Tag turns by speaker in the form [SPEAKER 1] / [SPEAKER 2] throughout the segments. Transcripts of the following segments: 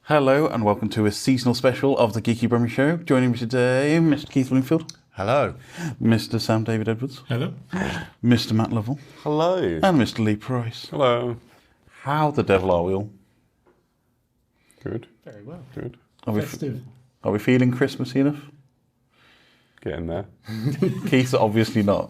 [SPEAKER 1] Hello and welcome to a seasonal special of the Geeky Brummie Show. Joining me today, Mr. Keith Bloomfield.
[SPEAKER 2] Hello.
[SPEAKER 1] Mr. Sam David Edwards.
[SPEAKER 3] Hello.
[SPEAKER 1] Mr. Matt Lovell.
[SPEAKER 4] Hello.
[SPEAKER 1] And Mr. Leigh Price.
[SPEAKER 4] Hello.
[SPEAKER 1] How the devil are we all?
[SPEAKER 4] Good.
[SPEAKER 3] Very well.
[SPEAKER 4] Good.
[SPEAKER 3] Festive.
[SPEAKER 1] Are we feeling Christmassy enough?
[SPEAKER 4] Getting there.
[SPEAKER 1] Keith's obviously not.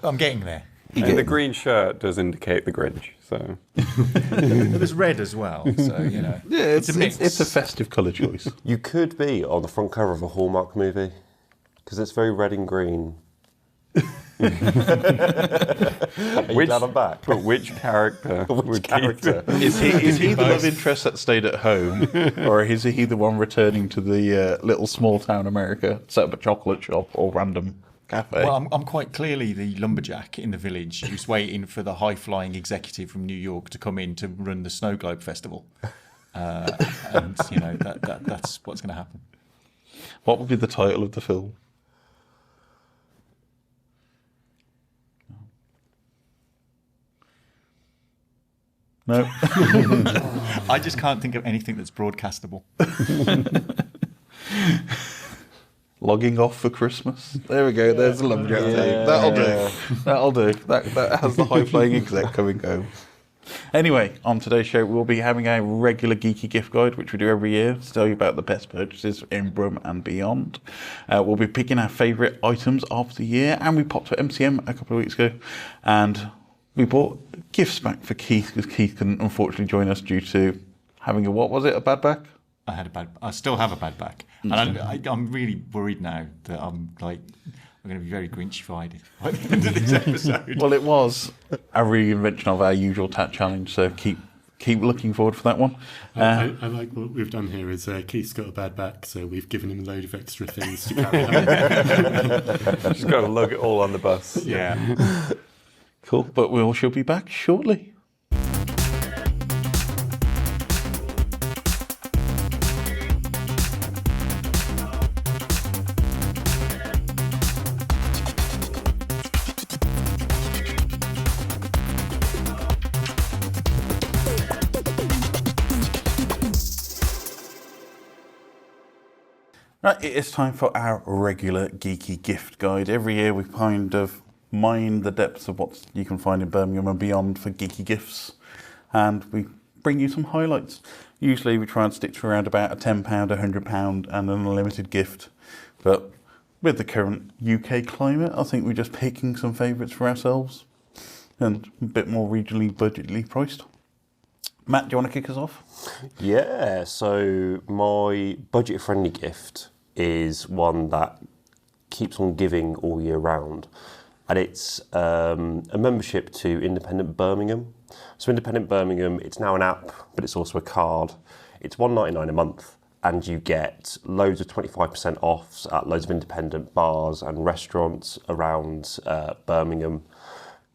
[SPEAKER 2] I'm getting there.
[SPEAKER 4] And the green shirt does indicate the Grinch, so...
[SPEAKER 2] There's red as well, so, you know.
[SPEAKER 1] Yeah,
[SPEAKER 2] it's a mix.
[SPEAKER 1] It's a festive colour choice.
[SPEAKER 5] You could be on the front cover of a Hallmark movie, because it's very red and green. Are you glad I'm back?
[SPEAKER 4] But which character?
[SPEAKER 5] Which character?
[SPEAKER 1] Is he the love interest that stayed at home, or is he the one returning to the little small town America, set up a chocolate shop or random cafe?
[SPEAKER 2] Well, I'm quite clearly the lumberjack in the village who's waiting for the high-flying executive from New York to come in to run the Snow Globe Festival. And, you know, that's what's going to happen.
[SPEAKER 1] What would be the title of the film? No.
[SPEAKER 2] I just can't think of anything that's broadcastable.
[SPEAKER 1] Logging off for Christmas. There we go. There's the lumberjack thing. That'll do. That'll do. That has the high-flying exec coming home. Anyway, on today's show, we'll be having a regular geeky gift guide, which we do every year, to tell you about the best purchases in Brum and beyond. We'll be picking our favourite items of the year, and we popped to MCM a couple of weeks ago, and we bought gifts back for Keith, because Keith couldn't unfortunately join us due to having a bad back?
[SPEAKER 2] I still have a bad back. And I'm really worried now that I'm going to be very Grinchified by the end of this episode.
[SPEAKER 1] Well, it was a reinvention of our usual tat challenge, so keep looking forward for that one.
[SPEAKER 3] I like what we've done here is Keith's got a bad back, so we've given him a load of extra things to carry home.
[SPEAKER 4] Just got to lug it all on the bus.
[SPEAKER 2] Yeah.
[SPEAKER 1] Cool, but we all should be back shortly. Right, it is time for our regular geeky gift guide. Every year we kind of mine the depths of what you can find in Birmingham and beyond for geeky gifts, and we bring you some highlights. Usually we try and stick to around about a £10, £100 and an unlimited gift, but with the current UK climate, I think we're just picking some favourites for ourselves and a bit more regionally budgetly priced. Matt, do you want to kick us off?
[SPEAKER 5] Yeah, so my budget-friendly gift is one that keeps on giving all year round, and it's a membership to Independent Birmingham. So Independent Birmingham, it's now an app, but it's also a card. It's $1.99 a month, and you get loads of 25% offs at loads of independent bars and restaurants around Birmingham.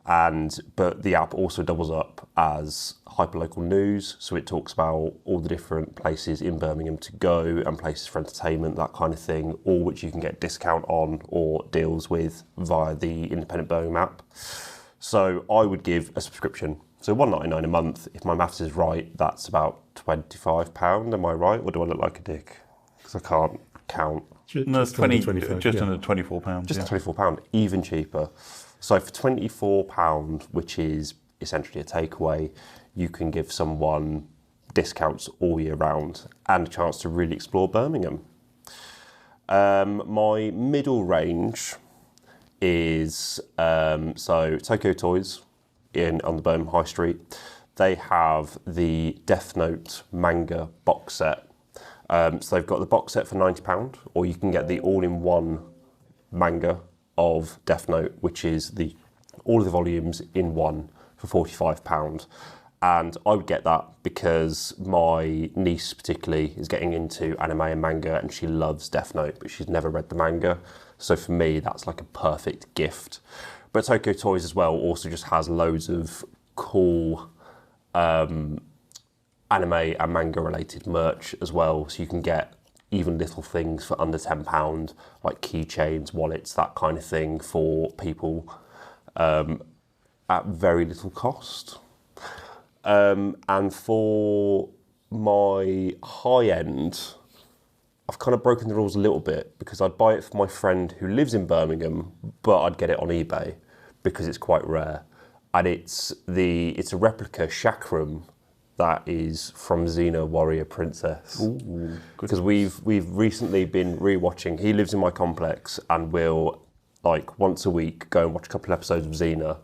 [SPEAKER 5] But the app also doubles up as hyperlocal news, so it talks about all the different places in Birmingham to go and places for entertainment, that kind of thing, all which you can get discount on or deals with via the Independent Birmingham app. So I would give a subscription. So $1.99 a month, if my maths is right, that's about £25. Am I right? Or do I look like a dick? Because I can't count.
[SPEAKER 1] No,
[SPEAKER 3] Just under 25,
[SPEAKER 1] just
[SPEAKER 3] yeah.
[SPEAKER 1] under £24.
[SPEAKER 5] Just £24, even cheaper. So for £24, which is essentially a takeaway, you can give someone discounts all year round and a chance to really explore Birmingham. My middle range is so Tokyo Toys on the Birmingham High Street. They have the Death Note manga box set. So they've got the box set for £90, or you can get the all-in-one manga of Death Note, which is all of the volumes in one for £45. And I would get that because my niece particularly is getting into anime and manga, and she loves Death Note, but she's never read the manga. So for me, that's like a perfect gift. But Tokyo Toys as well also just has loads of cool anime and manga related merch as well. So you can get even little things for under £10, like keychains, wallets, that kind of thing for people at very little cost. And for my high end, I've kind of broken the rules a little bit because I'd buy it for my friend who lives in Birmingham, but I'd get it on eBay because it's quite rare. And it's a replica shack room that is from Xena Warrior Princess. Because we've recently been rewatching. He lives in my complex, and we'll like once a week go and watch a couple of episodes of Xena.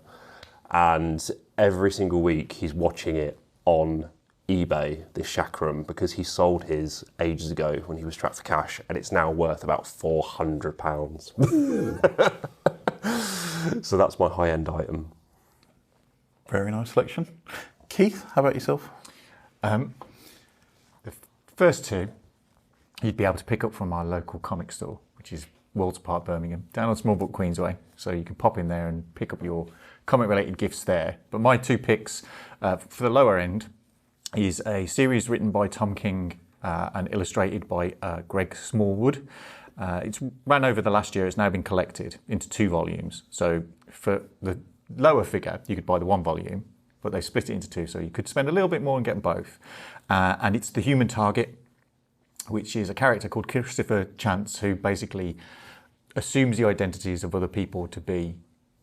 [SPEAKER 5] And every single week he's watching it on eBay, this shack room, because he sold his ages ago when he was strapped for cash, and it's now worth about £400. So that's my high-end item.
[SPEAKER 1] Very nice selection. Keith, how about yourself?
[SPEAKER 6] The first two you'd be able to pick up from our local comic store, which is Worlds Park, Birmingham, down on Small Book Queensway. So you can pop in there and pick up your comic-related gifts there. But my two picks for the lower end is a series written by Tom King and illustrated by Greg Smallwood. It's ran over the last year. It's now been collected into 2 volumes. So for the lower figure, you could buy the 1 volume, but they split it into 2, so you could spend a little bit more and get both. And it's The Human Target, which is a character called Christopher Chance, who basically assumes the identities of other people to be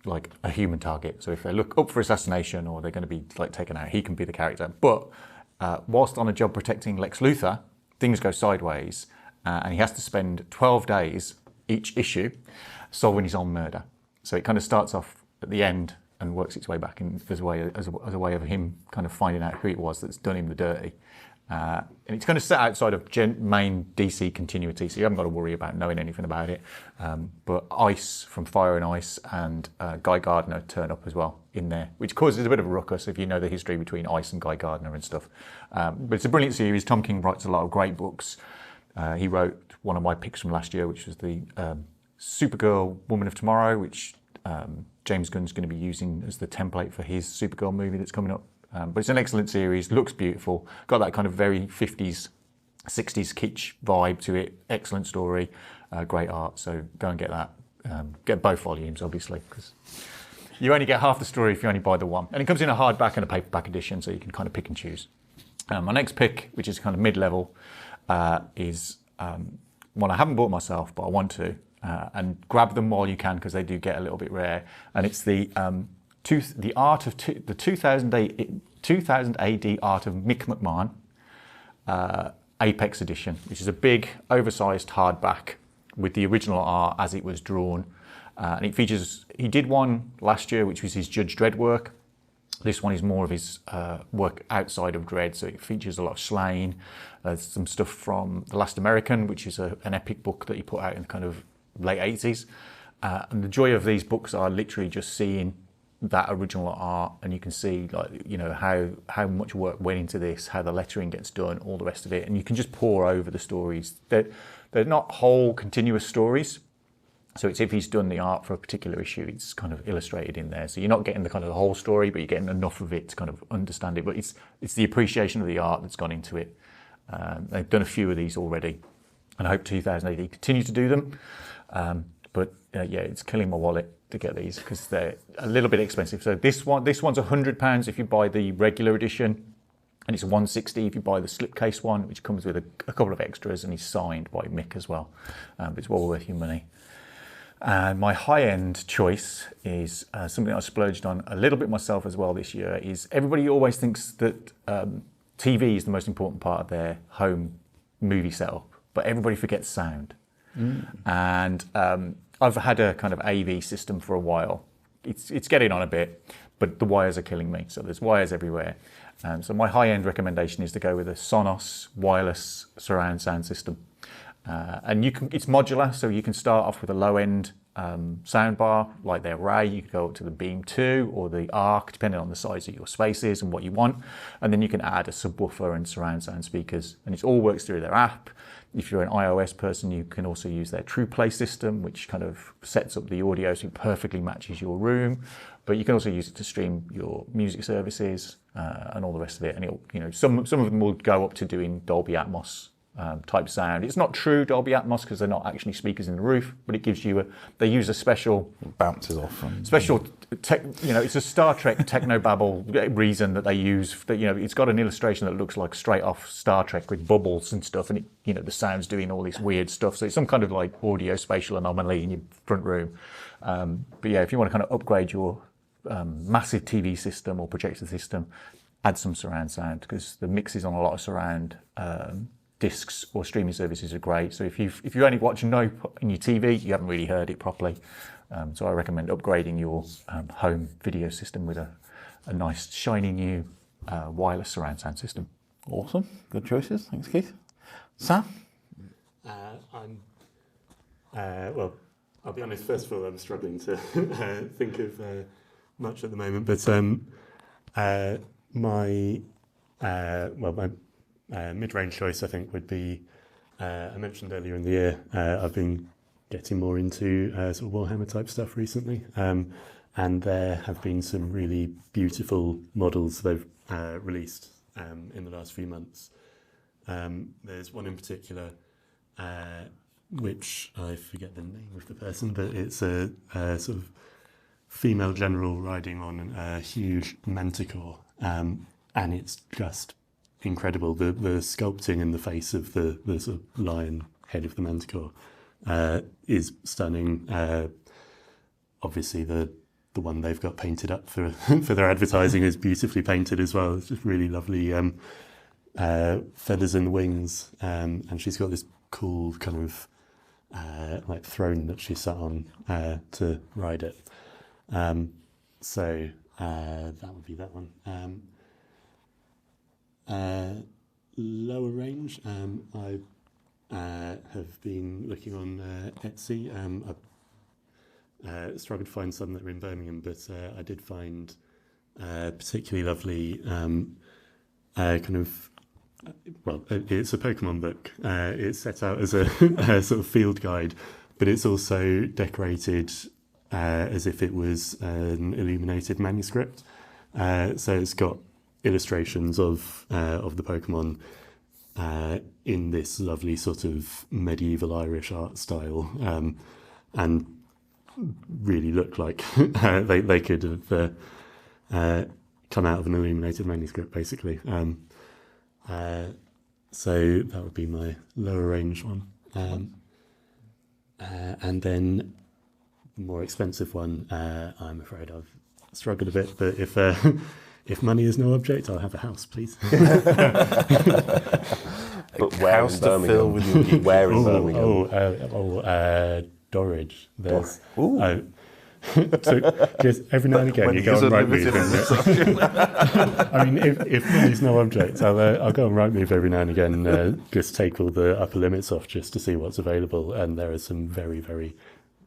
[SPEAKER 6] like a human target. So if they look up for assassination or they're going to be like taken out, he can be the character. But whilst on a job protecting Lex Luthor, things go sideways, and he has to spend 12 days each issue solving his own murder. So it kind of starts off at the end and works its way back in as a way of him kind of finding out who it was that's done him the dirty. And it's kind of set outside of main DC continuity, so you haven't got to worry about knowing anything about it. But Ice from Fire and Ice and Guy Gardner turn up as well in there, which causes a bit of a ruckus if you know the history between Ice and Guy Gardner and stuff. But it's a brilliant series. Tom King writes a lot of great books. He wrote one of my picks from last year, which was the Supergirl Woman of Tomorrow, which James Gunn's going to be using as the template for his Supergirl movie that's coming up. But it's an excellent series, looks beautiful, got that kind of very 50s, 60s kitsch vibe to it, excellent story, great art, so go and get that. Get both volumes, obviously, because you only get half the story if you only buy the one. And it comes in a hardback and a paperback edition, so you can kind of pick and choose. My next pick, which is kind of mid-level, is one I haven't bought myself, but I want to, and grab them while you can, because they do get a little bit rare, and it's the 2000 AD Art of Mick McMahon Apex edition, which is a big, oversized hardback with the original art as it was drawn. And it features, he did one last year, which was his Judge Dredd work. This one is more of his work outside of Dredd, so it features a lot of slaying. There's some stuff from The Last American, which is an epic book that he put out in the kind of late 80s. And the joy of these books are literally just seeing that original art, and you can see, like, you know, how much work went into this, how the lettering gets done, all the rest of it, and you can just pour over the stories. They're not whole continuous stories, so it's if he's done the art for a particular issue, it's kind of illustrated in there, so you're not getting the kind of the whole story, but you're getting enough of it to kind of understand it. But it's the appreciation of the art that's gone into it. They've done a few of these already, and I hope 2080 continue to do them. But yeah, it's killing my wallet to get these because they're a little bit expensive. So this one's £100 if you buy the regular edition, and it's £160 if you buy the slipcase one, which comes with a couple of extras and is signed by Mick as well. But it's well worth your money. And my high-end choice is something I splurged on a little bit myself as well this year. Is everybody always thinks that TV is the most important part of their home movie setup, but everybody forgets sound. And I've had a kind of AV system for a while. It's getting on a bit, but the wires are killing me. So there's wires everywhere. So my high-end recommendation is to go with a Sonos wireless surround sound system. And it's modular, so you can start off with a low-end soundbar like their Ray. You can go up to the Beam 2 or the Arc, depending on the size of your spaces and what you want. And then you can add a subwoofer and surround sound speakers. And it all works through their app. If you're an iOS person, you can also use their TruePlay system, which kind of sets up the audio so it perfectly matches your room. But you can also use it to stream your music services and all the rest of it. And it'll, some of them will go up to doing Dolby Atmos type sound. It's not true Dolby Atmos because they're not actually speakers in the roof, but it gives you they use a special
[SPEAKER 1] Bounces off.
[SPEAKER 6] it's a Star Trek technobabble reason that they use. That it's got an illustration that looks like straight off Star Trek with bubbles and stuff, and the sound's doing all this weird stuff. So it's some kind of like audio spatial anomaly in your front room. But yeah, if you want to kind of upgrade your massive TV system or projector system, add some surround sound because the mixes on a lot of surround discs or streaming services are great. So if you only watch Nope in your TV, you haven't really heard it properly. So I recommend upgrading your home video system with a nice shiny new wireless surround sound system.
[SPEAKER 1] Awesome, good choices. Thanks, Keith. Sam?
[SPEAKER 3] Well, I'll be honest. First of all, I'm struggling to think of much at the moment, but my mid-range choice, I think, would be, I mentioned earlier in the year, I've been getting more into sort of Warhammer type stuff recently, and there have been some really beautiful models they've released in the last few months. There's one in particular, which I forget the name of the person, but it's a sort of female general riding on a huge manticore, and it's just incredible. The sculpting in the face of the sort of lion head of the manticore is stunning. Obviously, the one they've got painted up for their advertising is beautifully painted as well. It's just really lovely feathers in the wings, and she's got this cool kind of like throne that she's sat on to ride it. So that would be that one. Lower range, I have been looking on Etsy. I struggled to find some that were in Birmingham, but I did find particularly lovely it's a Pokemon book. It's set out as a sort of field guide, but it's also decorated as if it was an illuminated manuscript. So it's got illustrations of the Pokemon in this lovely sort of medieval Irish art style, and really look like they could have come out of an illuminated manuscript, basically. So that would be my lower range one. And then the more expensive one, I'm afraid I've struggled a bit, but if money is no object, I'll have a house, please.
[SPEAKER 5] But where in Birmingham?
[SPEAKER 1] With your geek.
[SPEAKER 5] Where in Birmingham?
[SPEAKER 3] Dorridge. There's. So just every now and again you go on Rightmove. I mean, if money's no object, I'll go on Rightmove every now and again, just take all the upper limits off just to see what's available. And there are some very, very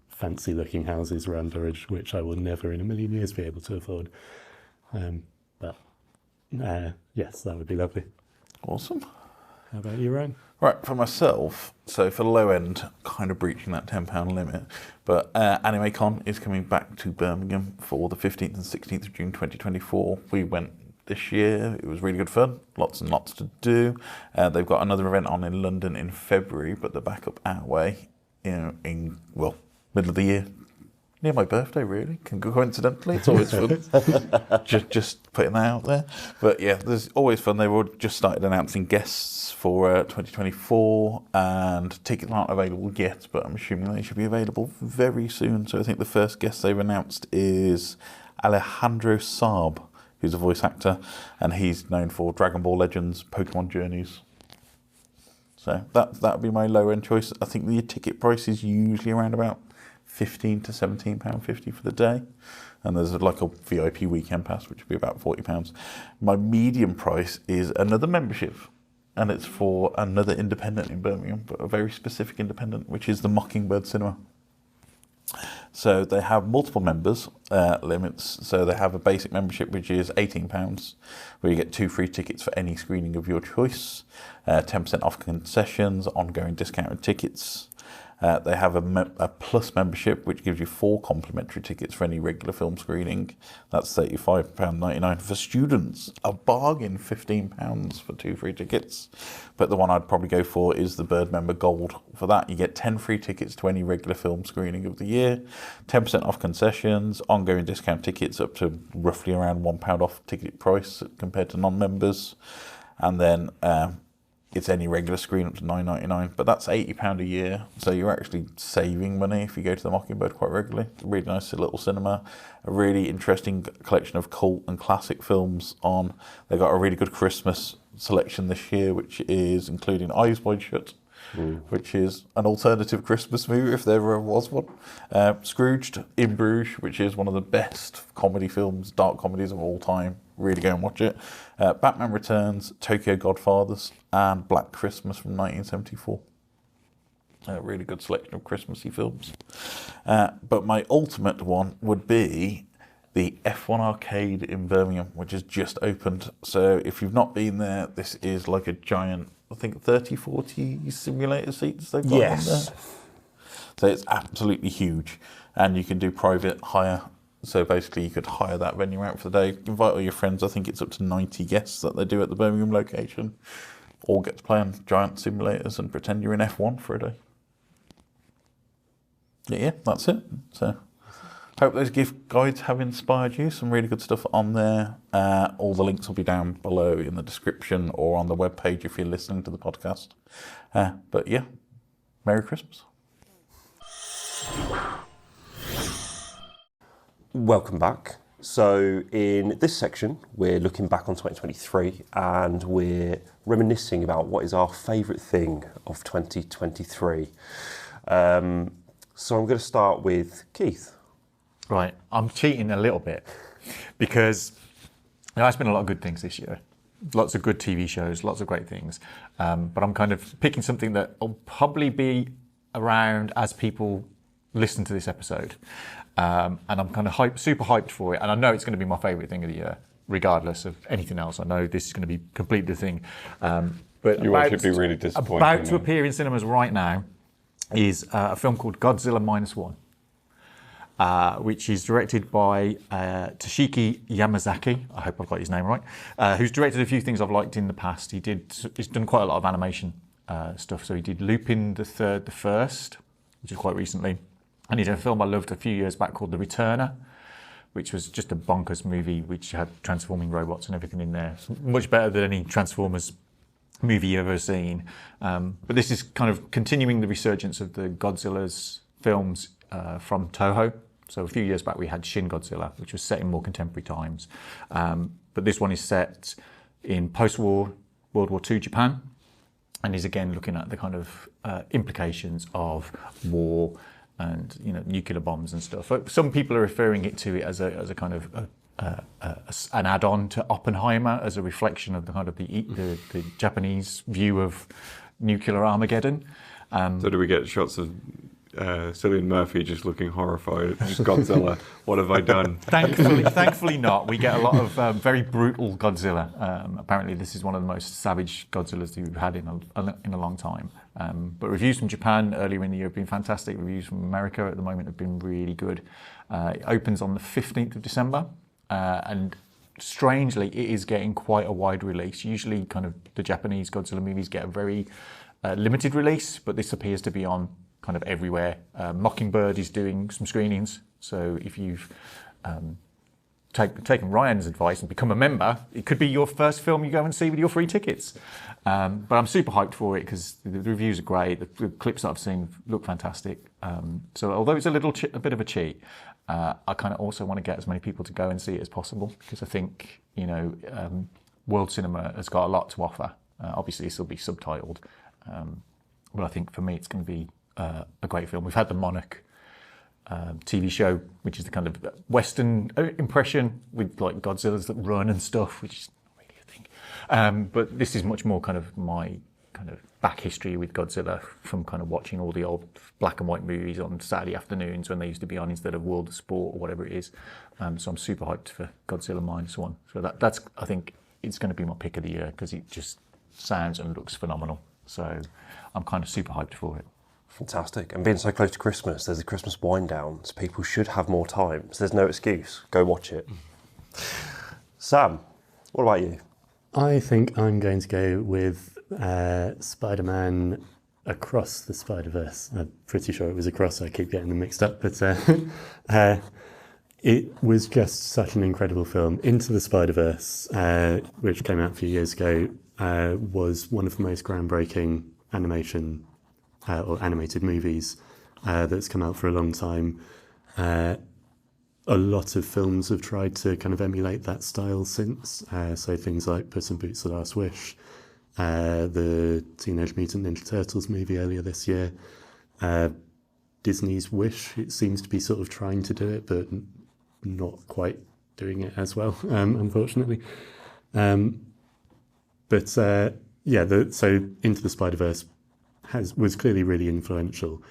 [SPEAKER 3] fancy looking houses around Dorridge, which I will never in a million years be able to afford. But yes, that would be lovely.
[SPEAKER 1] Awesome.
[SPEAKER 3] How about you, Ryan?
[SPEAKER 1] Right, for myself, so for the low end, kind of breaching that £10 limit, but AnimeCon is coming back to Birmingham for the 15th and 16th of June 2024. We went this year, it was really good fun, lots and lots to do. They've got another event on in London in February, but they're back up our way in middle of the year. Near my birthday, really. Coincidentally, it's always fun. just putting that out there. But yeah, there's always fun. They've just started announcing guests for 2024, and tickets aren't available yet, but I'm assuming they should be available very soon. So I think the first guest they've announced is Alejandro Saab, who's a voice actor, and he's known for Dragon Ball Legends, Pokemon Journeys. So that would be my lower end choice. I think the ticket price is usually around about £15 to £17.50 for the day, and there's like a VIP weekend pass which would be about £40. My medium price is another membership, and it's for another independent in Birmingham, but a very specific independent, which is the Mockingbird Cinema. So they have multiple members limits. So they have a basic membership which is £18, where you get 2 free tickets for any screening of your choice, 10% off concessions, ongoing discounted tickets. They have a plus membership, which gives you 4 complimentary tickets for any regular film screening. That's £35.99 for students. A bargain, £15 for 2 free tickets. But the one I'd probably go for is the Bird Member Gold. For that, you get 10 free tickets to any regular film screening of the year, 10% off concessions, ongoing discount tickets up to roughly around £1 off ticket price compared to non-members. And then it's any regular screen up to $9.99, but that's £80 a year, so you're actually saving money if you go to the Mockingbird quite regularly. It's a really nice little cinema, a really interesting collection of cult and classic films on. They've got a really good Christmas selection this year, which is including Eyes Wide Shut, which is an alternative Christmas movie if there ever was one. Scrooged, In Bruges, which is one of the best comedy films, dark comedies of all time. Really go and watch it. Batman Returns, Tokyo Godfathers, and Black Christmas from 1974. A really good selection of Christmassy films. But my ultimate one would be the F1 Arcade in Birmingham, which has just opened. So if you've not been there, this is like a giant, I think 30, 40 simulator seats they've got on there. So it's absolutely huge. And you can do private hire. So basically you could hire that venue out for the day, invite all your friends. I think it's up to 90 guests that they do at the Birmingham location. All get to play on giant simulators and pretend you're in F1 for a day. Yeah, that's it. So hope those gift guides have inspired you. Some really good stuff on there. All the links will be down below in the description or on the webpage if you're listening to the podcast. But yeah, Merry Christmas.
[SPEAKER 5] Welcome back. So in this section, we're looking back on 2023 and we're reminiscing about what is our favourite thing of 2023. So I'm going to start with Keith.
[SPEAKER 6] Right, I'm cheating a little bit because there's been a lot of good things this year. Lots of good TV shows, lots of great things. But I'm kind of picking something that will probably be around as people listen to this episode. And I'm kind of super hyped for it. And I know it's going to be my favourite thing of the year, regardless of anything else. I know this is going to be completely the thing. But
[SPEAKER 4] You should be really disappointed.
[SPEAKER 6] About to appear in cinemas right now is a film called Godzilla -1, which is directed by Toshiki Yamazaki. I hope I've got his name right. Who's directed a few things I've liked in the past. He's done quite a lot of animation stuff. So he did Lupin the First, which is quite recently. And he did a film I loved a few years back called The Returner, which was just a bonkers movie which had transforming robots and everything in there. Much better than any Transformers movie you've ever seen. But this is kind of continuing the resurgence of the Godzilla's films from Toho. So a few years back we had Shin Godzilla, which was set in more contemporary times. But this one is set in post-war World War II Japan, and is again looking at the kind of implications of war and nuclear bombs and stuff. Some people are referring it to it as a kind of an add-on to Oppenheimer, as a reflection of the kind of the Japanese view of nuclear Armageddon.
[SPEAKER 4] So do we get shots of Cillian Murphy just looking horrified? Godzilla, what have I done?
[SPEAKER 6] Thankfully not. We get a lot of very brutal Godzilla. Apparently this is one of the most savage Godzillas that we've had in a long time. But reviews from Japan earlier in the year have been fantastic. Reviews from America at the moment have been really good. It opens on the 15th of December. And strangely, it is getting quite a wide release. Usually kind of the Japanese Godzilla movies get a very limited release, but this appears to be on kind of everywhere. Mockingbird is doing some screenings, so if you've taken Ryan's advice and become a member, it could be your first film you go and see with your free tickets. But I'm super hyped for it because the reviews are great. The clips that I've seen look fantastic. So although it's a bit of a cheat, I kind of also want to get as many people to go and see it as possible, because I think world cinema has got a lot to offer. Obviously this will be subtitled, but I think for me it's going to be a great film. We've had the Monarch TV show, which is the kind of Western impression with like Godzillas that run and stuff, which is not really a thing. But this is much more kind of my kind of back history with Godzilla, from kind of watching all the old black and white movies on Saturday afternoons when they used to be on instead of World of Sport or whatever it is. So I'm super hyped for Godzilla -1. So that's I think it's going to be my pick of the year, because it just sounds and looks phenomenal. So I'm kind of super hyped for it.
[SPEAKER 5] Fantastic. And being so close to Christmas, there's a Christmas wind down, so people should have more time. So there's no excuse. Go watch it. Sam, what about you?
[SPEAKER 3] I think I'm going to go with Spider-Man Across the Spider-Verse. I'm pretty sure it was Across, I keep getting them mixed up, but it was just such an incredible film. Into the Spider-Verse, which came out a few years ago, was one of the most groundbreaking animation or animated movies that's come out for a long time. A lot of films have tried to kind of emulate that style since, so things like Puss in Boots: The Last Wish, the Teenage Mutant Ninja Turtles movie earlier this year, Disney's Wish, it seems to be sort of trying to do it, but not quite doing it as well, unfortunately. So Into the Spider-Verse was clearly really influential.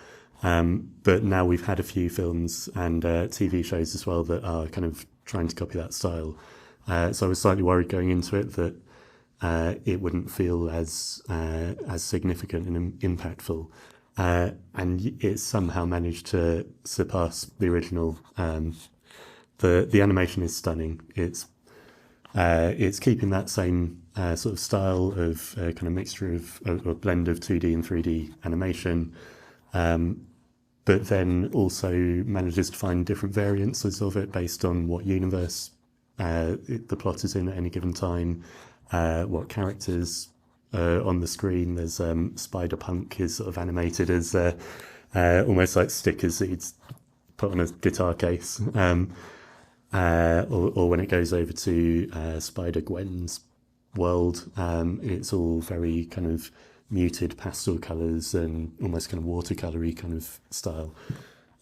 [SPEAKER 3] But now we've had a few films and TV shows as well that are kind of trying to copy that style. So I was slightly worried going into it that it wouldn't feel as significant and impactful. And it somehow managed to surpass the original. The animation is stunning. It's keeping that same sort of style of kind of mixture of a blend of 2D and 3D animation. But then also manages to find different variances of it based on what universe the plot is in at any given time, what characters on the screen. There's Spider-Punk is sort of animated as almost like stickers that you'd put on a guitar case. Or when it goes over to Spider-Gwen's world, it's all very kind of muted pastel colours and almost kind of watercolour-y kind of style.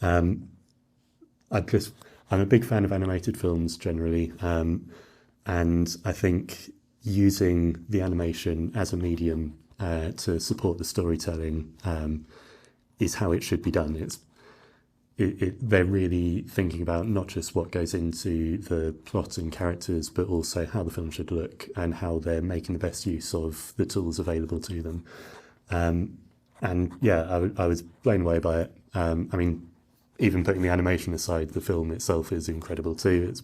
[SPEAKER 3] I'm a big fan of animated films generally, and I think using the animation as a medium to support the storytelling is how it should be done. They're really thinking about not just what goes into the plot and characters, but also how the film should look and how they're making the best use of the tools available to them. And yeah, I was blown away by it. I mean, even putting the animation aside, the film itself is incredible too. It's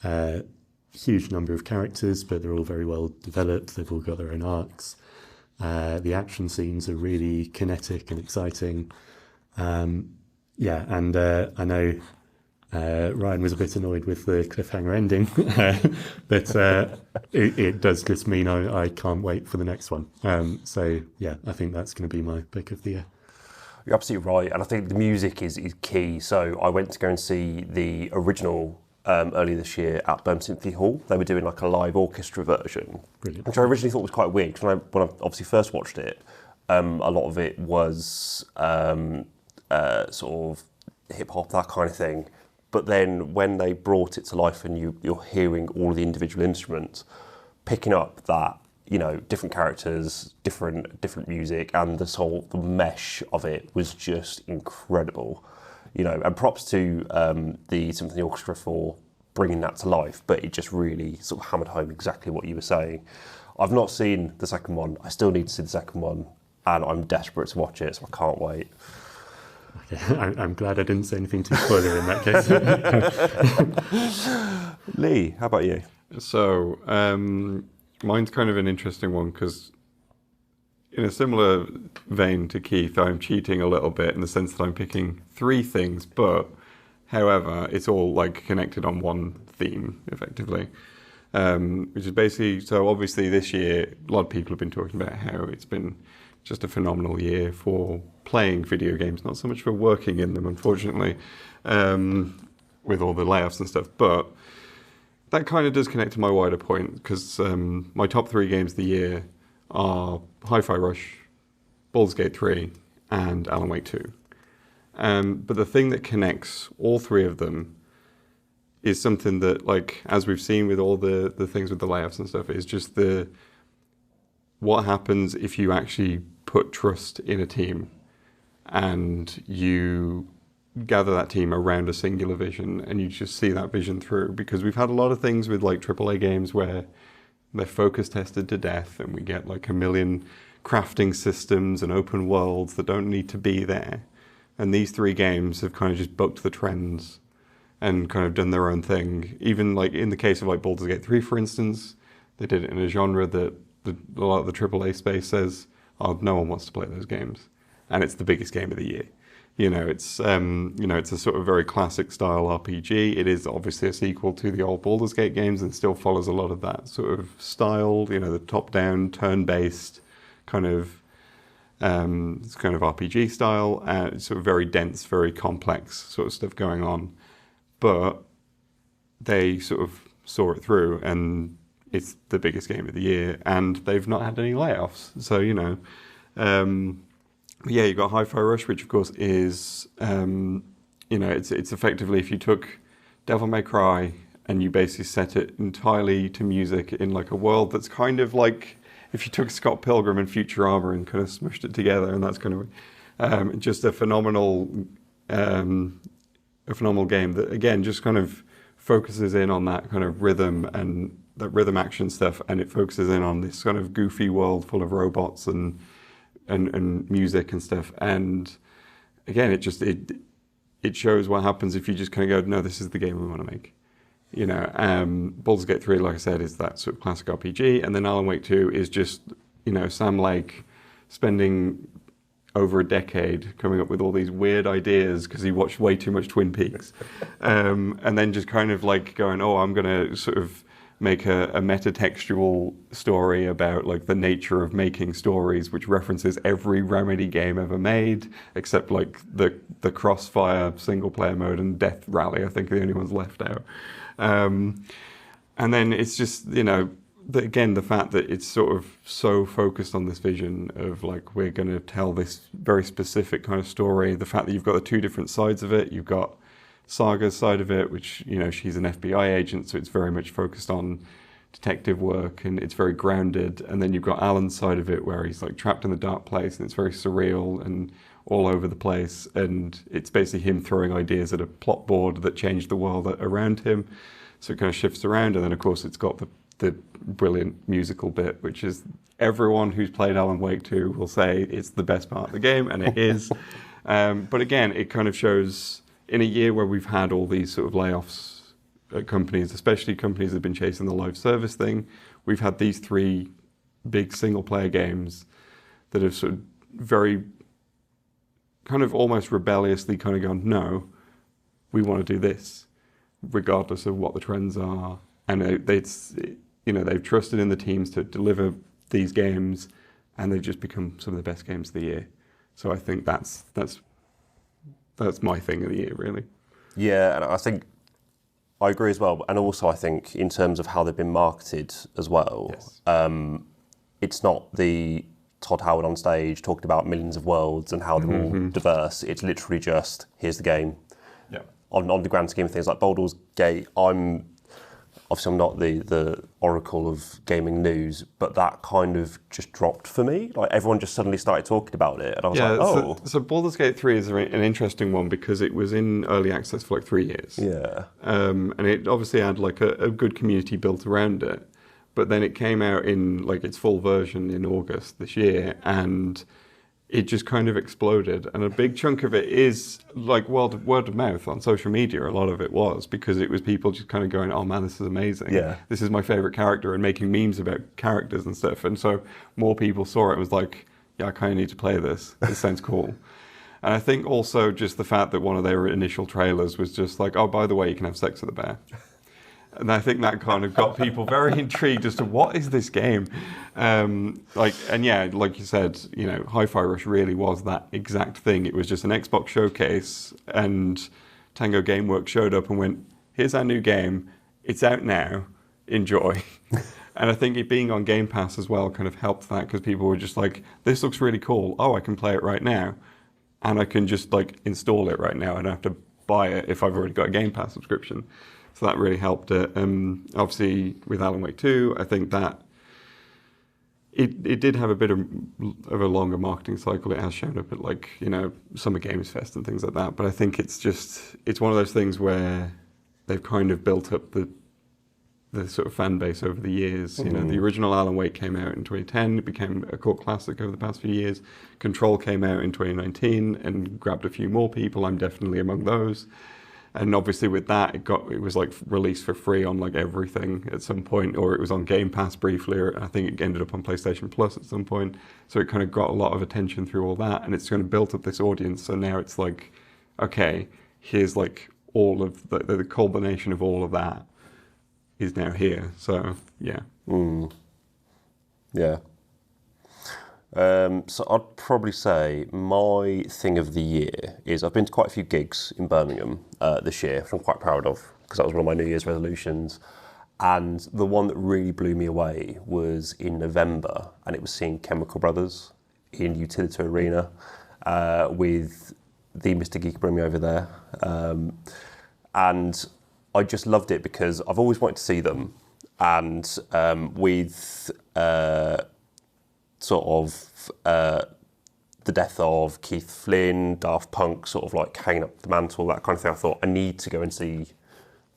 [SPEAKER 3] a huge number of characters, but they're all very well developed. They've all got their own arcs. The action scenes are really kinetic and exciting. Yeah, and I know Ryan was a bit annoyed with the cliffhanger ending, but it does just mean I can't wait for the next one. So yeah, I think that's going to be my pick of the year.
[SPEAKER 5] You're absolutely right, and I think the music is key. So I went to go and see the original earlier this year at Birmingham Symphony Hall. They were doing like a live orchestra version,
[SPEAKER 3] Brilliant. Which
[SPEAKER 5] I originally thought was quite weird. When I obviously first watched it, a lot of it was sort of hip hop, that kind of thing. But then when they brought it to life and you're hearing all of the individual instruments, picking up that, you know, different characters, different music, and the mesh of it was just incredible. You know, and props to the Symphony Orchestra for bringing that to life, but it just really sort of hammered home exactly what you were saying. I've not seen the second one. I still need to see the second one, and I'm desperate to watch it, so I can't wait.
[SPEAKER 3] Okay, I'm glad I didn't say anything too spoiler in that case.
[SPEAKER 5] Leigh, how about you?
[SPEAKER 4] So, mine's kind of an interesting one because in a similar vein to Keith, I'm cheating a little bit in the sense that I'm picking three things, but however, it's all like connected on one theme, effectively. Which is basically, so obviously this year, a lot of people have been talking about how it's been just a phenomenal year for playing video games, not so much for working in them, unfortunately, with all the layoffs and stuff. But that kind of does connect to my wider point, because my top three games of the year are Hi-Fi Rush, Baldur's Gate 3, and Alan Wake 2. But the thing that connects all three of them is something that, like, as we've seen with all the things with the layoffs and stuff, is just what happens if you actually put trust in a team and you gather that team around a singular vision and you just see that vision through. Because we've had a lot of things with like AAA games where they're focus tested to death and we get like a million crafting systems and open worlds that don't need to be there. And these 3 games have kind of just bucked the trends and kind of done their own thing. Even like in the case of like Baldur's Gate 3, for instance, they did it in a genre that a lot of the AAA space says, oh, no one wants to play those games. And it's the biggest game of the year. It's it's a sort of very classic style RPG. It is obviously a sequel to the old Baldur's Gate games and still follows a lot of that sort of style, the top-down, turn-based kind of it's kind of RPG style, sort of very dense, very complex sort of stuff going on. But they sort of saw it through, and it's the biggest game of the year, and they've not had any layoffs. So, yeah, you've got Hi-Fi Rush, which of course is, it's effectively if you took Devil May Cry and you basically set it entirely to music in like a world that's kind of like if you took Scott Pilgrim and Futurama and kind of smushed it together, and that's kind of just a phenomenal game that again just kind of focuses in on that kind of rhythm and that rhythm action stuff, and it focuses in on this kind of goofy world full of robots and music and stuff. And again, it shows what happens if you just kind of go, no, this is the game we want to make. Baldur's Gate 3, like I said, is that sort of classic RPG, and then Alan Wake 2 is just, Sam Lake spending over a decade coming up with all these weird ideas because he watched way too much Twin Peaks, and then just kind of like going, oh, I'm going to sort of make a meta-textual story about like the nature of making stories, which references every Remedy game ever made, except like the Crossfire single-player mode and Death Rally, I think are the only ones left out. And then it's just, the fact that it's sort of so focused on this vision of like, we're going to tell this very specific kind of story, the fact that you've got the 2 different sides of it, you've got Saga's side of it, which, she's an FBI agent, so it's very much focused on detective work and it's very grounded. And then you've got Alan's side of it where he's like trapped in the dark place and it's very surreal and all over the place. And it's basically him throwing ideas at a plot board that changed the world around him. So it kind of shifts around. And then, of course, it's got the brilliant musical bit, which is everyone who's played Alan Wake 2 will say it's the best part of the game, and it is. But again, it kind of shows in a year where we've had all these sort of layoffs at companies, especially companies that have been chasing the live service thing, we've had these 3 big single-player games that have sort of very kind of almost rebelliously kind of gone, no, we want to do this, regardless of what the trends are. And they've trusted in the teams to deliver these games, and they've just become some of the best games of the year. So I think that's my thing of the year, really.
[SPEAKER 5] Yeah, and I think I agree as well. And also I think in terms of how they've been marketed as well,
[SPEAKER 4] yes.
[SPEAKER 5] It's not the Todd Howard on stage talking about millions of worlds and how they're all diverse. It's literally just, here's the game.
[SPEAKER 4] Yeah.
[SPEAKER 5] On the grand scheme of things, like Baldur's Gate, I'm not the oracle of gaming news, but that kind of just dropped for me. Like everyone just suddenly started talking about it, and I was like, oh.
[SPEAKER 4] So Baldur's Gate 3 is an interesting one because it was in early access for like 3 years.
[SPEAKER 5] Yeah.
[SPEAKER 4] And it obviously had like a good community built around it. But then it came out in like its full version in August this year, and it just kind of exploded. And a big chunk of it is like word of mouth on social media. A lot of it was because it was people just kind of going, oh man, this is amazing.
[SPEAKER 5] Yeah.
[SPEAKER 4] This is my favorite character, and making memes about characters and stuff. And so more people saw it and was like, yeah, I kind of need to play this. This sounds cool. And I think also just the fact that one of their initial trailers was just like, oh, by the way, you can have sex at the bar. And I think that kind of got people very intrigued as to what is this game. Like you said, Hi-Fi Rush really was that exact thing. It was just an Xbox showcase, and Tango Gameworks showed up and went, here's our new game. It's out now. Enjoy. And I think it being on Game Pass as well kind of helped that, because people were just like, this looks really cool. Oh, I can play it right now. And I can just like install it right now. I don't have to buy it if I've already got a Game Pass subscription. So that really helped it. Obviously, with Alan Wake 2, I think that it did have a bit of a longer marketing cycle. It has shown up at like, Summer Games Fest and things like that. But I think it's one of those things where they've kind of built up the sort of fan base over the years. You know, the original Alan Wake came out in 2010. It became a cult classic over the past few years. Control came out in 2019 and grabbed a few more people. I'm definitely among those. And obviously with that, it was like released for free on like everything at some point, or it was on Game Pass briefly, or I think it ended up on PlayStation Plus at some point. So it kind of got a lot of attention through all that, and it's kind of built up this audience. So now it's like, okay, here's like all of the culmination of all of that is now here. So yeah.
[SPEAKER 5] Yeah. So I'd probably say my thing of the year is I've been to quite a few gigs in Birmingham this year, which I'm quite proud of, because that was one of my New Year's resolutions. And the one that really blew me away was in November, and it was seeing Chemical Brothers in Utility Arena with the Mr. Geeky Brummie over there. And I just loved it because I've always wanted to see them. And with sort of the death of Keith Flynn, Daft Punk sort of like hanging up the mantle, that kind of thing, I thought I need to go and see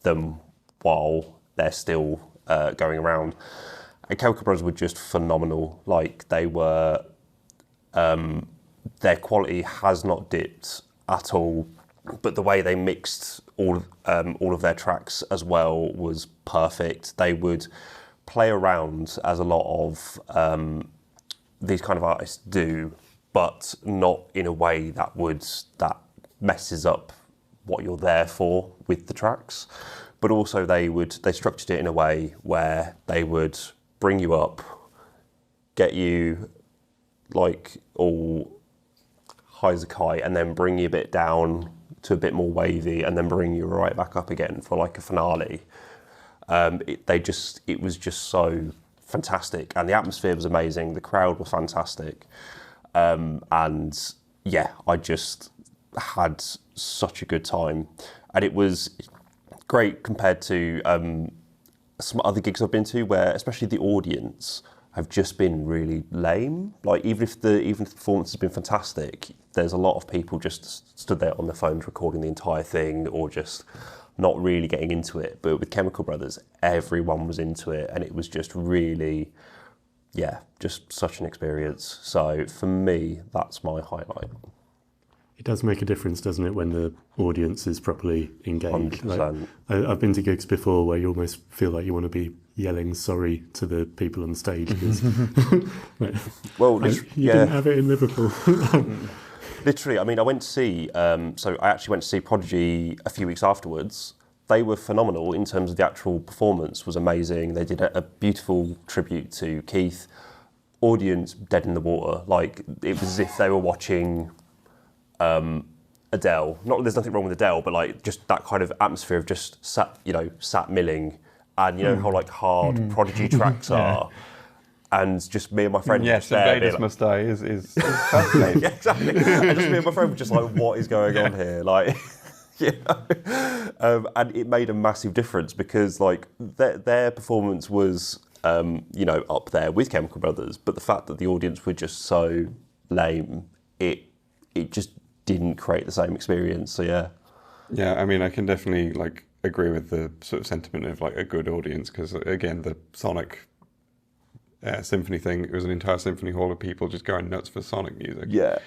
[SPEAKER 5] them while they're still going around. And Chemical Brothers were just phenomenal. Like, they were, their quality has not dipped at all, but the way they mixed all of their tracks as well was perfect. They would play around, as a lot of these kind of artists do, but not in a way that messes up what you're there for with the tracks. But also they structured it in a way where they would bring you up, get you like all high as a kite, and then bring you a bit down to a bit more wavy, and then bring you right back up again for like a finale. It was just so fantastic, and the atmosphere was amazing. The crowd was fantastic, and yeah, I just had such a good time, and it was great compared to some other gigs I've been to, where especially the audience have just been really lame. Like, even if the performance has been fantastic, there's a lot of people just stood there on their phones recording the entire thing, or just not really getting into it. But with Chemical Brothers, everyone was into it, and it was just really, yeah, just such an experience. So for me, that's my highlight.
[SPEAKER 3] It does make a difference, doesn't it, when the audience is properly engaged?
[SPEAKER 5] 100%.
[SPEAKER 3] Like, I've been to gigs before where you almost feel like you want to be yelling sorry to the people on stage. Like,
[SPEAKER 5] well,
[SPEAKER 3] you didn't have it in Liverpool.
[SPEAKER 5] Literally, I mean, I went to see, so I actually went to see Prodigy a few weeks afterwards. They were phenomenal in terms of the actual performance was amazing. They did a beautiful tribute to Keith. Audience dead in the water. Like, it was as if they were watching Adele. Not there's nothing wrong with Adele, but like just that kind of atmosphere of just sat milling, and you know how like hard Prodigy tracks are. And just me and my friend.
[SPEAKER 4] Yes, Invaders Must Die is fascinating.
[SPEAKER 5] Yeah, exactly. And just me and my friend were just like, what is going on here? Like, you know? And it made a massive difference because like their performance was, up there with Chemical Brothers, but the fact that the audience were just so lame, it just didn't create the same experience. So yeah.
[SPEAKER 4] Yeah, I mean, I can definitely like agree with the sort of sentiment of like a good audience, because again, the Sonic symphony thing, it was an entire symphony hall of people just going nuts for Sonic music.
[SPEAKER 5] Yeah.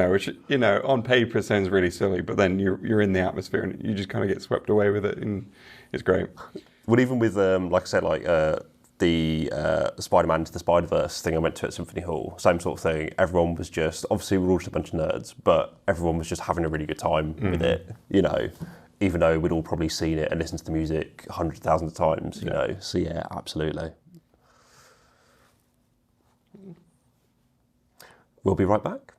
[SPEAKER 4] Which, on paper sounds really silly, but then you're in the atmosphere and you just kind of get swept away with it, and it's great.
[SPEAKER 5] Well, even with, like I said, like the Spider-Man Into the Spider-Verse thing I went to at Symphony Hall, same sort of thing. Everyone was just, obviously we're all just a bunch of nerds, but everyone was just having a really good time with it, even though we'd all probably seen it and listened to the music hundreds of thousands of times, So yeah, absolutely. We'll be right back.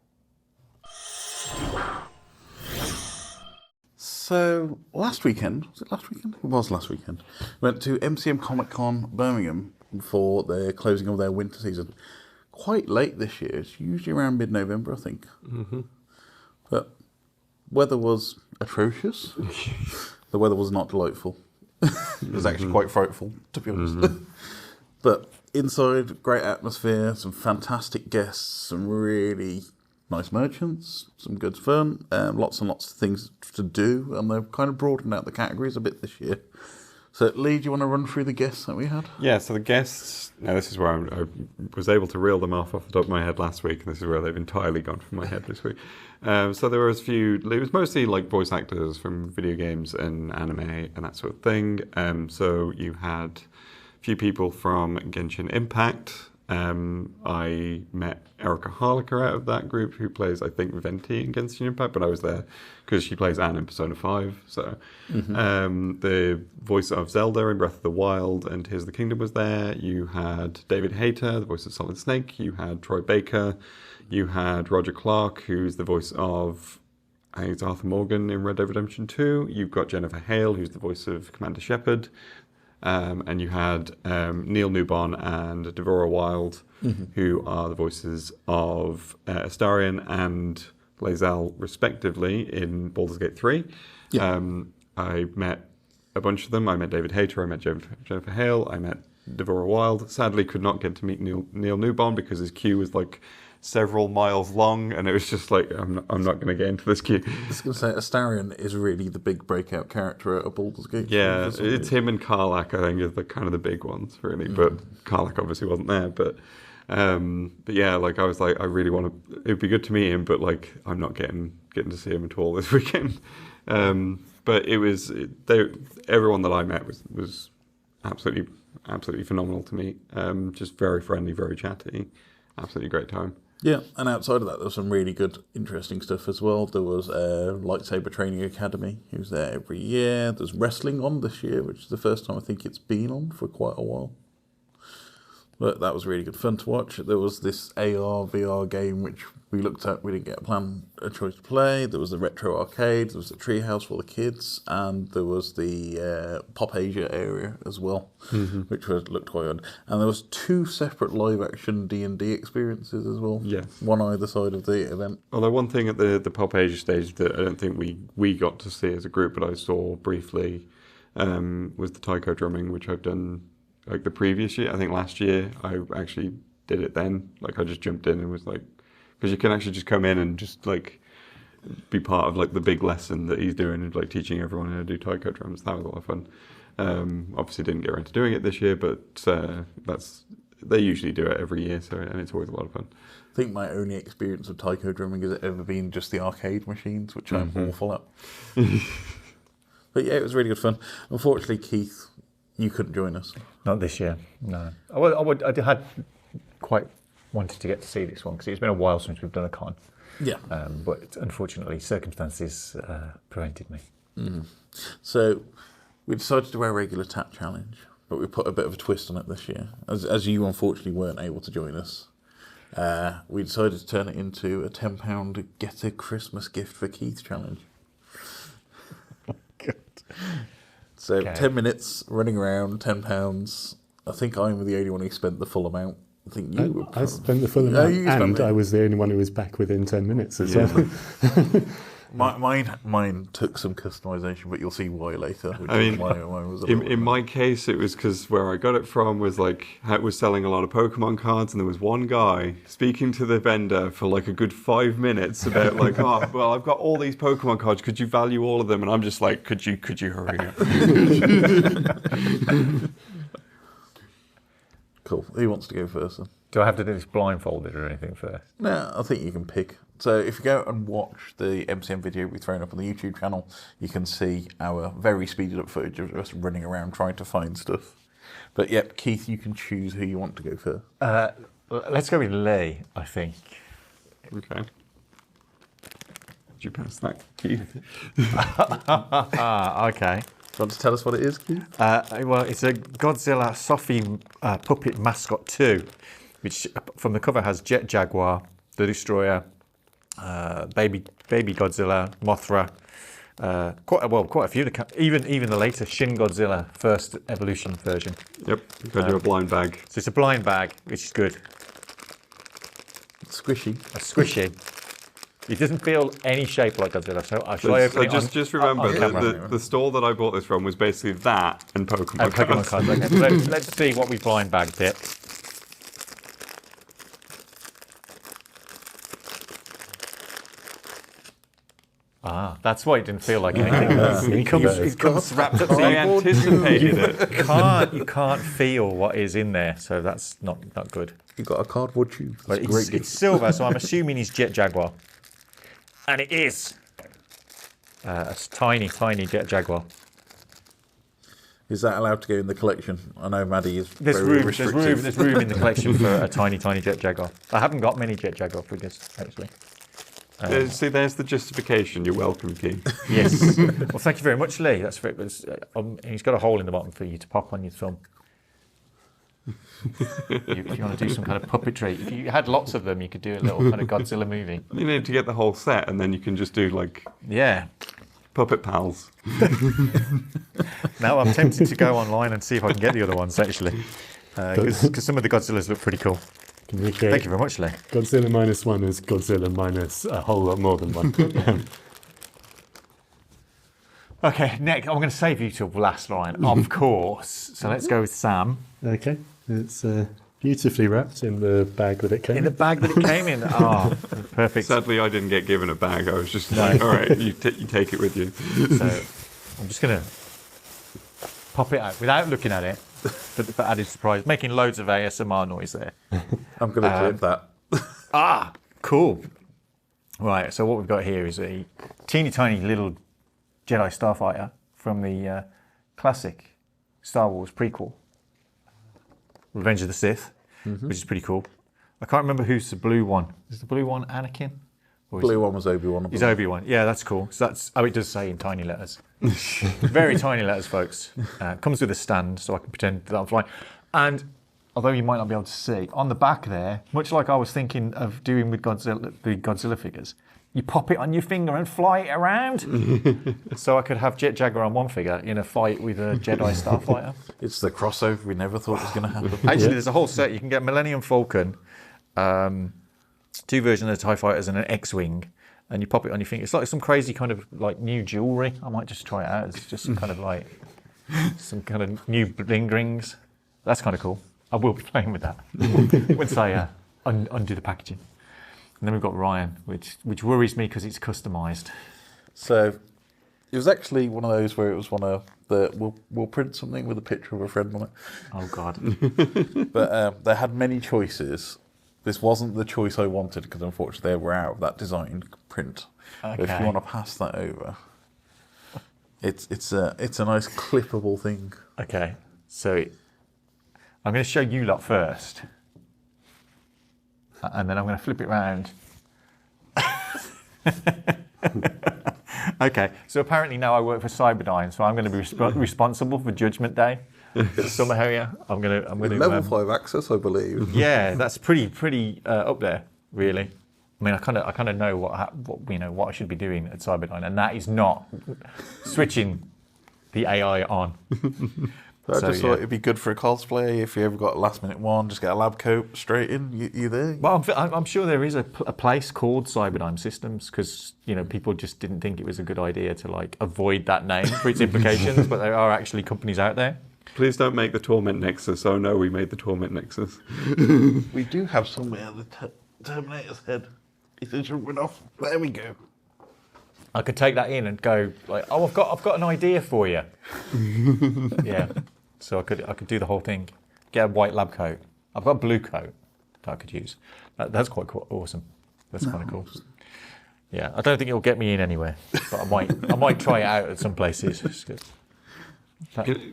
[SPEAKER 1] So last weekend, was it last weekend? It was last weekend. Went to MCM Comic Con Birmingham for the closing of their winter season. Quite late this year. It's usually around mid-November, I think. Mm-hmm. But weather was atrocious. The weather was not delightful. It was actually quite frightful, to be honest. But inside, great atmosphere, some fantastic guests, some really nice merchants, some good fun, lots and lots of things to do, and they've kind of broadened out the categories a bit this year. So, Leigh, do you want to run through the guests that we had?
[SPEAKER 4] Yeah, so the guests, now this is where I was able to reel them off the top of my head last week, and this is where they've entirely gone from my head this week. So there was it was mostly like voice actors from video games and anime and that sort of thing. So you had a few people from Genshin Impact. I met Erica Harlacher out of that group, who plays, I think, Venti in Genshin Impact, but I was there because she plays Anne in Persona 5. So the voice of Zelda in Breath of the Wild and Tears of the Kingdom was there. You had David Hayter, the voice of Solid Snake. You had Troy Baker. You had Roger Clark, who's the voice of, I think it's Arthur Morgan in Red Dead Redemption 2. You've got Jennifer Hale, who's the voice of Commander Shepard. And you had Neil Newbon and Devorah Wild, who are the voices of Astarion and Lae'zel, respectively, in Baldur's Gate 3. Yeah. I met a bunch of them. I met David Hayter, I met Jennifer Hale, I met Devorah Wild. Sadly, could not get to meet Neil Newbon because his queue was like several miles long, and it was just like, I'm not going to get into this queue.
[SPEAKER 1] I was going to say, Astarion is really the big breakout character at Baldur's Gate.
[SPEAKER 4] Yeah, it's him and Karlach, I think, are the kind of the big ones, really. But Karlach obviously wasn't there. But yeah, like I was like, I really want to. It'd be good to meet him, but like I'm not getting to see him at all this weekend. But it was everyone that I met was absolutely phenomenal to meet. Just very friendly, very chatty, absolutely great time.
[SPEAKER 1] Yeah, and outside of that, there was some really good, interesting stuff as well. There was a Lightsaber Training Academy, who's there every year. There's wrestling on this year, which is the first time I think it's been on for quite a while. But that was really good fun to watch. There was this AR, VR game, which we looked at. We didn't get a choice to play. There was the retro arcade. There was the treehouse for the kids. And there was the Pop Asia area as well, which looked quite good. And there was 2 separate live-action D&D experiences as well. Yeah. One either side of the event.
[SPEAKER 4] Although one thing at the Pop Asia stage that I don't think we got to see as a group, but I saw briefly, was the taiko drumming, which I've done like the previous year. I think last year I actually did it then. Like I just jumped in and was like, because you can actually just come in and just like be part of like the big lesson that he's doing and like teaching everyone how to do taiko drums. That was a lot of fun. Obviously didn't get around to doing it this year, but they usually do it every year, and it's always a lot of fun.
[SPEAKER 1] I think my only experience of taiko drumming has ever been just the arcade machines, which I'm awful at. But yeah, it was really good fun. Unfortunately, Keith, you couldn't join us.
[SPEAKER 6] Not this year, no. I had quite wanted to get to see this one because it's been a while since we've done a con.
[SPEAKER 1] Yeah.
[SPEAKER 6] But unfortunately, circumstances prevented me.
[SPEAKER 1] So we decided to do our regular tap challenge, but we put a bit of a twist on it this year. As you unfortunately weren't able to join us, we decided to turn it into a £10 get a Christmas gift for Keith challenge.
[SPEAKER 6] Good.
[SPEAKER 1] So 10 minutes running around, £10. I think I'm the only one who spent the full amount. I think you.
[SPEAKER 3] I spent the full amount, and I was the only one who was back within 10 minutes as well.
[SPEAKER 1] Mine took some customisation, but you'll see why later.
[SPEAKER 4] I mean, in my case, it was because where I got it from was like it was selling a lot of Pokemon cards, and there was one guy speaking to the vendor for like a good 5 minutes about like, oh, well, I've got all these Pokemon cards. Could you value all of them? And I'm just like, could you hurry up?
[SPEAKER 1] Cool. Who wants to go first then?
[SPEAKER 6] Do I have to do this blindfolded or anything first?
[SPEAKER 1] No, I think you can pick. So if you go and watch the MCM video we've thrown up on the YouTube channel, you can see our very speeded up footage of us running around trying to find stuff. But yep, Keith, you can choose who you want to go first.
[SPEAKER 6] Let's go with Leigh, I think.
[SPEAKER 4] Okay. Did you pass that, Keith?
[SPEAKER 6] Okay.
[SPEAKER 1] Do you want to tell us what it is, Keith?
[SPEAKER 6] Well, it's a Godzilla Sophie Puppet Mascot 2, which from the cover has Jet Jaguar, the Destroyer, Baby Godzilla, Mothra, quite a few. Even the later Shin Godzilla first evolution version.
[SPEAKER 4] Yep, you've got your blind bag.
[SPEAKER 6] So it's a blind bag, which is good.
[SPEAKER 1] Squishy.
[SPEAKER 6] A squishy. It doesn't feel any shape like Godzilla, so shall I open it on,
[SPEAKER 4] just remember, the store that I bought this from was basically that and Pokemon cards.
[SPEAKER 6] Cards. Okay. So let's see what we blind bagged it. Ah, that's why it didn't feel like anything. It comes wrapped up.
[SPEAKER 2] I anticipated it.
[SPEAKER 6] You can't feel what is in there, so that's not good.
[SPEAKER 1] You've got a cardboard tube.
[SPEAKER 6] But it's silver, so I'm assuming he's Jet Jaguar. And it is a tiny Jet Jaguar.
[SPEAKER 1] Is that allowed to go in the collection? I know Maddie is
[SPEAKER 6] There's
[SPEAKER 1] very
[SPEAKER 6] room
[SPEAKER 1] restrictive.
[SPEAKER 6] in the collection for a tiny Jet Jaguar. I haven't got many Jet Jaguar figures, actually.
[SPEAKER 4] See, there's the justification. You're welcome, Key.
[SPEAKER 6] Yes. Well, thank you very much, Leigh. That's very good. He's got a hole in the bottom for you to pop on your thumb. If you want to do some kind of puppetry. If you had lots of them, you could do a little kind of Godzilla movie.
[SPEAKER 4] You need to get the whole set, and then you can just do like puppet pals.
[SPEAKER 6] Now I'm tempted to go online and see if I can get the other ones actually, because some of the Godzillas look pretty cool. Thank you very much, Leigh.
[SPEAKER 3] Godzilla -1 is Godzilla minus a whole lot more than one.
[SPEAKER 6] Okay, next I'm going to save you till the last line, of course. So let's go with Sam.
[SPEAKER 3] Okay, it's beautifully wrapped in the bag that it came
[SPEAKER 6] In the bag that it came in. Oh, perfect.
[SPEAKER 4] Sadly, I didn't get given a bag. I was just like, all right, you take it with you.
[SPEAKER 6] So I'm just going to pop it out without looking at it, but for added surprise, making loads of ASMR noise there.
[SPEAKER 1] I'm going to clip that.
[SPEAKER 6] Cool. Right, so what we've got here is a teeny tiny little Jedi Starfighter from the classic Star Wars prequel, Revenge of the Sith, which is pretty cool. I can't remember who's the blue one. Is the blue one Anakin?
[SPEAKER 1] Blue one was Obi-Wan.
[SPEAKER 6] He's Obi-Wan. Yeah, that's cool. So it does say in tiny letters. Very tiny letters, folks. Comes with a stand, so I can pretend that I'm flying. And although you might not be able to see, on the back there, much like I was thinking of doing with the Godzilla figures, you pop it on your finger and fly it around. So I could have Jet Jaguar on one figure in a fight with a Jedi Starfighter.
[SPEAKER 1] It's the crossover we never thought was going to happen.
[SPEAKER 6] Actually, there's a whole set. You can get Millennium Falcon, 2 versions of the TIE Fighters and an X-Wing, and you pop it on your finger. It's like some crazy kind of like new jewellery. I might just try it out. It's just some kind of like some kind of new bling rings. That's kind of cool. I will be playing with that once I undo the packaging. And then we've got Ryan, which worries me because it's customised.
[SPEAKER 1] So it was actually one of those where it was one of the we'll print something with a picture of a friend on it.
[SPEAKER 6] Oh God!
[SPEAKER 1] But they had many choices. This wasn't the choice I wanted because unfortunately they were out of that design print.
[SPEAKER 6] Okay.
[SPEAKER 1] But if you want to pass that over, it's a nice clippable thing.
[SPEAKER 6] Okay, so I'm going to show you lot first. And then I'm going to flip it round. Okay, so apparently now I work for Cyberdyne, so I'm going to be responsible for Judgment Day. Somehow, yeah, I'm going to
[SPEAKER 1] Level 5 access, I believe.
[SPEAKER 6] Yeah, that's pretty up there, really. I mean, I kind of know what I should be doing at Cyberdyne, and that is not switching the AI on.
[SPEAKER 1] I just thought it'd be good for a cosplay if you ever got a last minute one. Just get a lab coat straight in. You there?
[SPEAKER 6] Well, I'm sure there is a place called Cyberdyne Systems because people just didn't think it was a good idea to like avoid that name for its implications. But there are actually companies out there.
[SPEAKER 4] Please don't make the Torment Nexus. Oh no, we made the Torment Nexus.
[SPEAKER 1] We do have somewhere the Terminator's head. It's jumping off. There we go.
[SPEAKER 6] I could take that in and go like, oh, I've got an idea for you. Yeah, so I could do the whole thing. Get a white lab coat. I've got a blue coat that I could use. That's quite cool, awesome. That's kind of cool. Yeah, I don't think it'll get me in anywhere, but I might try it out at some places. It's good.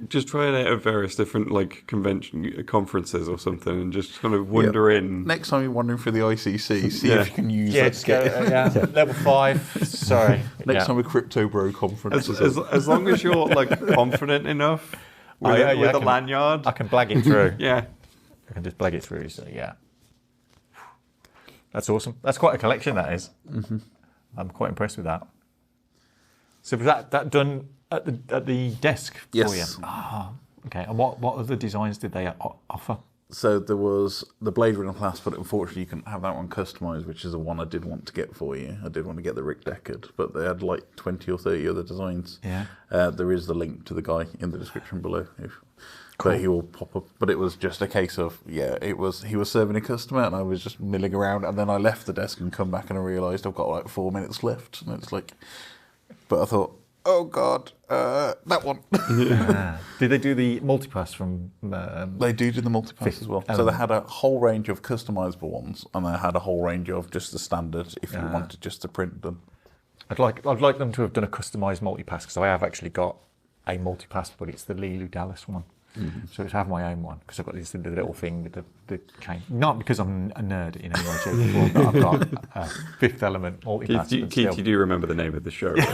[SPEAKER 4] Just try it out at various different conferences or something, and just kind of wander in.
[SPEAKER 1] Next time you're wandering through the ICC, see if you can use that.
[SPEAKER 6] Just go, level 5. Sorry.
[SPEAKER 1] Next time a Crypto Bro conference.
[SPEAKER 4] As long as you're like confident enough with a lanyard,
[SPEAKER 6] I can blag it through.
[SPEAKER 4] Yeah,
[SPEAKER 6] I can just blag it through. So yeah, that's awesome. That's quite a collection. That is. Mm-hmm. I'm quite impressed with that. So was that done at the desk for you?
[SPEAKER 1] Yes.
[SPEAKER 6] Ah, okay. And what other designs did they offer?
[SPEAKER 1] So there was the Blade Runner class, but unfortunately you couldn't have that one customised, which is the one I did want to get for you. I did want to get the Rick Deckard, but they had like 20 or 30 other designs.
[SPEAKER 6] Yeah.
[SPEAKER 1] There is the link to the guy in the description below. Cool. But he will pop up. But it was just a case of, he was serving a customer and I was just milling around, and then I left the desk and come back and I realised I've got like 4 minutes left. And it's like, but I thought, oh God, that one.
[SPEAKER 6] Did they do the multipass from?
[SPEAKER 1] They do the multipass as well. So they had a whole range of customisable ones, and they had a whole range of just the standard if you wanted just to print them.
[SPEAKER 6] I'd like them to have done a customised multipass because I have actually got a multipass, but it's the Leigh Dallas one. Mm-hmm. So to have my own one because I've got this little thing with the chain. Not because I'm a nerd in any way, shape, or form, but I've got a Fifth Element multipass.
[SPEAKER 4] Keith, you do remember the name of the show, right?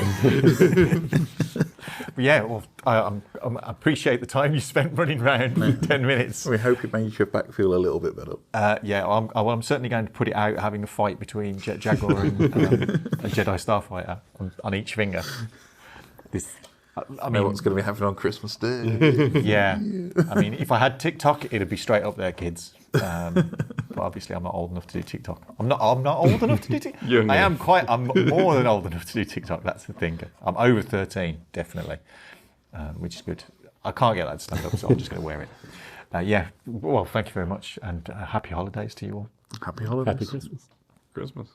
[SPEAKER 6] Yeah, well, I appreciate the time you spent running around for 10 minutes.
[SPEAKER 1] We hope it made your back feel a little bit better.
[SPEAKER 6] I'm certainly going to put it out having a fight between Jet Jaguar and a Jedi Starfighter on each finger.
[SPEAKER 1] I mean, what's going to be happening on Christmas Day.
[SPEAKER 6] Yeah. I mean, if I had TikTok, it'd be straight up there, kids. But obviously, I'm not old enough to do TikTok. I'm not old enough to do TikTok. I'm more than old enough to do TikTok. That's the thing. I'm over 13, definitely, which is good. I can't get that to stand up, so I'm just going to wear it. Well, thank you very much, and happy holidays to you all.
[SPEAKER 1] Happy holidays.
[SPEAKER 3] Happy Christmas.
[SPEAKER 4] Christmas.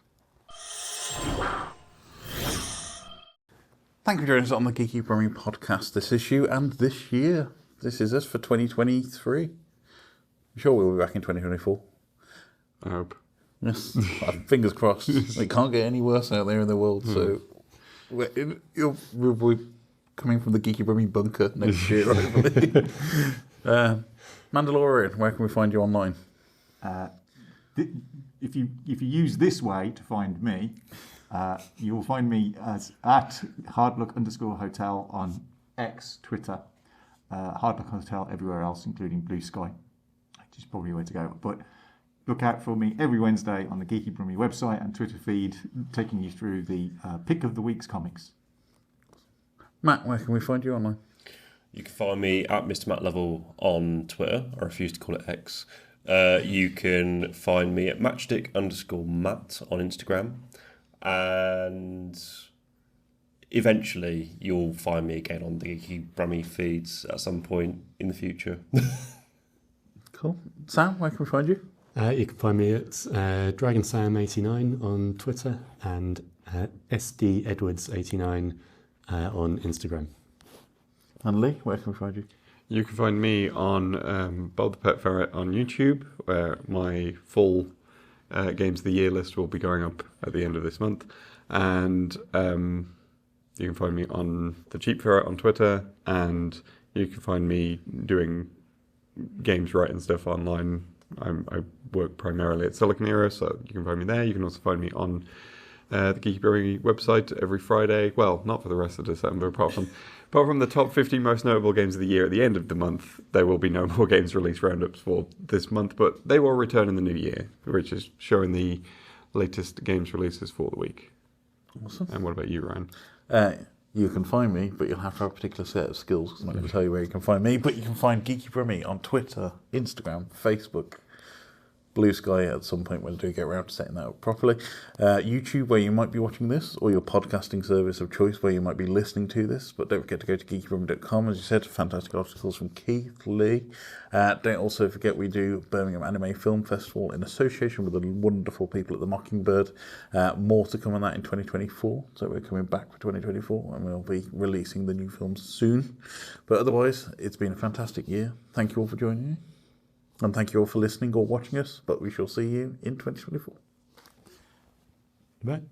[SPEAKER 1] Thank you for joining us on the Geeky Brummie Podcast this issue and this year. This is us for 2023. I'm sure we'll be back in 2024.
[SPEAKER 4] I hope.
[SPEAKER 1] Yes. Fingers crossed. It can't get any worse out there in the world. So we'll be coming from the Geeky Brummie bunker next year, hopefully. Mandalorian, where can we find you online?
[SPEAKER 6] If you use this way to find me, you will find me at hardluck_hotel on X, Twitter, Hardluck Hotel everywhere else, including Blue Sky, which is probably the way to go. But look out for me every Wednesday on the Geeky Brummie website and Twitter feed, taking you through the pick of the week's comics.
[SPEAKER 1] Matt, where can we find you online?
[SPEAKER 5] You can find me at Mr. Matt Lovell on Twitter. I refuse to call it X. You can find me at matchstick_Matt on Instagram. And eventually you'll find me again on the Geeky Brummie feeds at some point in the future.
[SPEAKER 1] Cool. Sam, where can we find you?
[SPEAKER 3] You can find me at DragonSam89 on Twitter and SDEdwards89 on Instagram.
[SPEAKER 1] And Leigh, where can we find you?
[SPEAKER 4] You can find me on BobThePetFerret on YouTube, where my full Games of the Year list will be going up at the end of this month. And you can find me on The Cheap Ferret on Twitter, and you can find me doing games writing stuff online. I work primarily at Silicon Era, so you can find me there. You can also find me on the Geeky Brummie website every Friday. Well, not for the rest of December, apart from the top 50 most notable games of the year at the end of the month. There will be no more games release roundups for this month, but they will return in the new year, which is showing the latest games releases for the week.
[SPEAKER 1] Awesome.
[SPEAKER 4] And what about you, Ryan?
[SPEAKER 1] You can find me, but you'll have to have a particular set of skills, because I'm not going to tell you where you can find me, but you can find Geeky Brummie on Twitter, Instagram, Facebook, Blue Sky at some point when I do get around to setting that up properly. YouTube, where you might be watching this, or your podcasting service of choice where you might be listening to this. But don't forget to go to geekybrummie.com. As you said, fantastic articles from Keith, Leigh. Don't also forget we do Birmingham Anime Film Festival in association with the wonderful people at the Mockingbird. More to come on that in 2024. So we're coming back for 2024 and we'll be releasing the new films soon. But otherwise, it's been a fantastic year. Thank you all for joining me. And thank you all for listening or watching us, but we shall see you in 2024.
[SPEAKER 3] Bye.